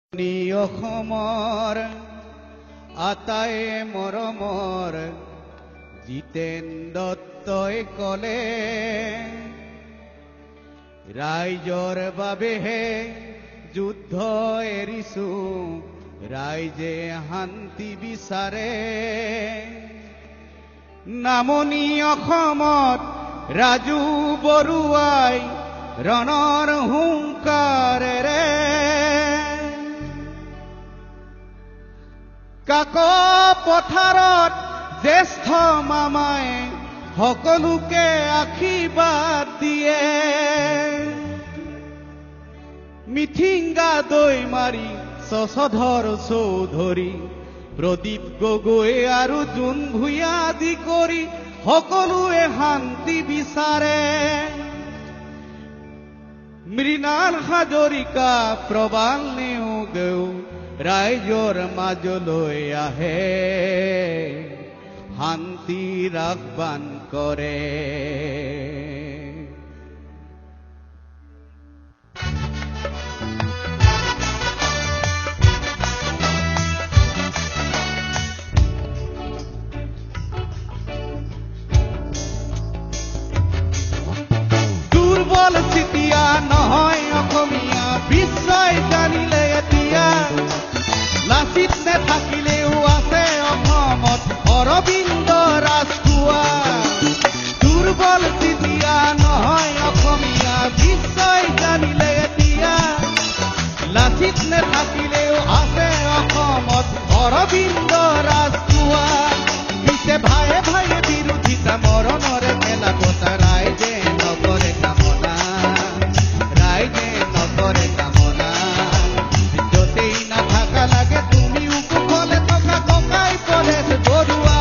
অসমৰ আটায়ে মৰমৰ জিতেন দত্তই কলে ৰাইজৰ বাবেহে যুদ্ধ এৰিছো ৰাইজে শান্তি বিচাৰে নামনি অসমত ৰাজু বৰুৱাই ৰণৰ হুংকাৰেৰে কাক পথাৰত জ্যেষ্ঠ মামাই সকলোকে আশীৰ্বাদ দিয়ে মিঠিংগা দৈমাৰী শশধৰ চৌধুৰী প্ৰদীপ গগৈ আৰু জোন ভূঞা আদি কৰি সকলোৱে শান্তি বিচাৰে মৃণাল হাজৰিকা প্ৰবাল নেওগেও ৰাইজৰ মাজলৈ আহে শান্তিৰ আহ্বান কৰে দুৰ্বল চিতিয়া নহয় অসমীয়া বিশ্বই জানিলে এতিয়া লাচিত নেথাকিলেও আছে অসমত অৰবিন্দ ৰাজখোৱা দুৰ্বল চিতিয়া নহয় অসমীয়া বিশ্বই জানিলে এতিয়া লাচিত নেথাকিলেও আছে অসমত অৰবিন্দ ৰাজখোৱা পিছে ভায়ে ভায়ে বিৰোধিতা মৰণৰে খেলা পতা ৰাইজে নকৰে কামনা ৰাইজে নকৰে কামনা যতেই নাথাকা লাগে তুমিও কুশলে থকা ককাই পৰেশ বৰুৱা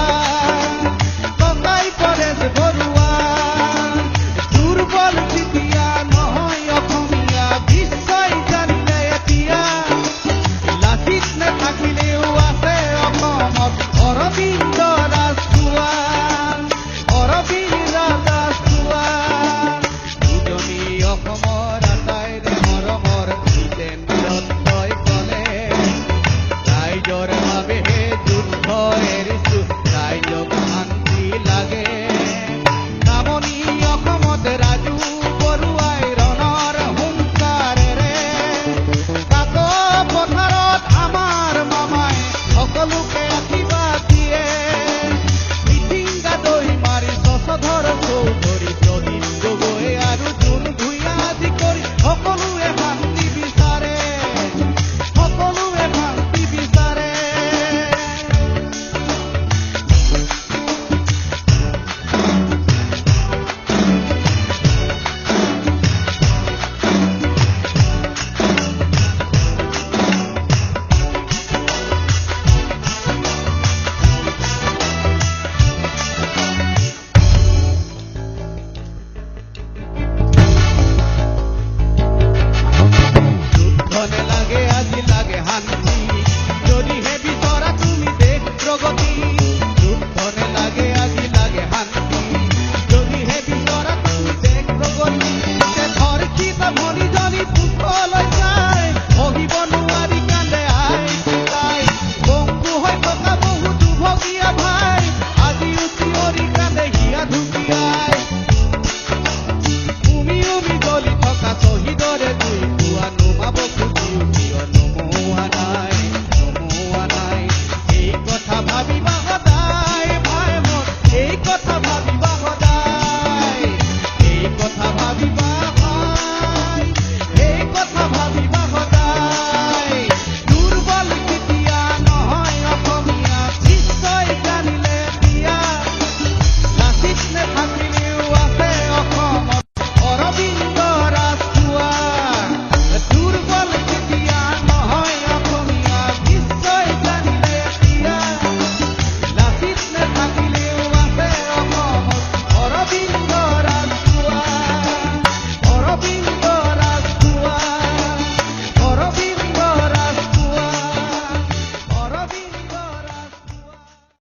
দুৰ্বল চিতিয়া নহয় অসমীয়া বিশ্বই জানিলে এতিয়া লাচিত নেথাকিলেও আছে অসমত অৰবিন্দ ৰাজখোৱা উজনি অসমৰ আটাইৰে মৰমৰ জিতেন দত্তই কলে ৰাইজৰ বাবেহে যুদ্ধ এৰিছো ৰাইজক শান্তি লাগে নামনি অসমত ৰাজু বৰুৱাই ৰণৰ হুংকাৰেৰে কাক পথাৰত আমাৰ মামাই সকলোকে আশীৰ্বাদ দিয়ে মিঠিংগা দৈমাৰী শশধৰ চৌধুৰী প্ৰদীপ গগৈ আৰু জোন ভূঞা আদি কৰি সকলোৱে শান্তি বিচাৰে যুদ্ধ নেলাগে আজি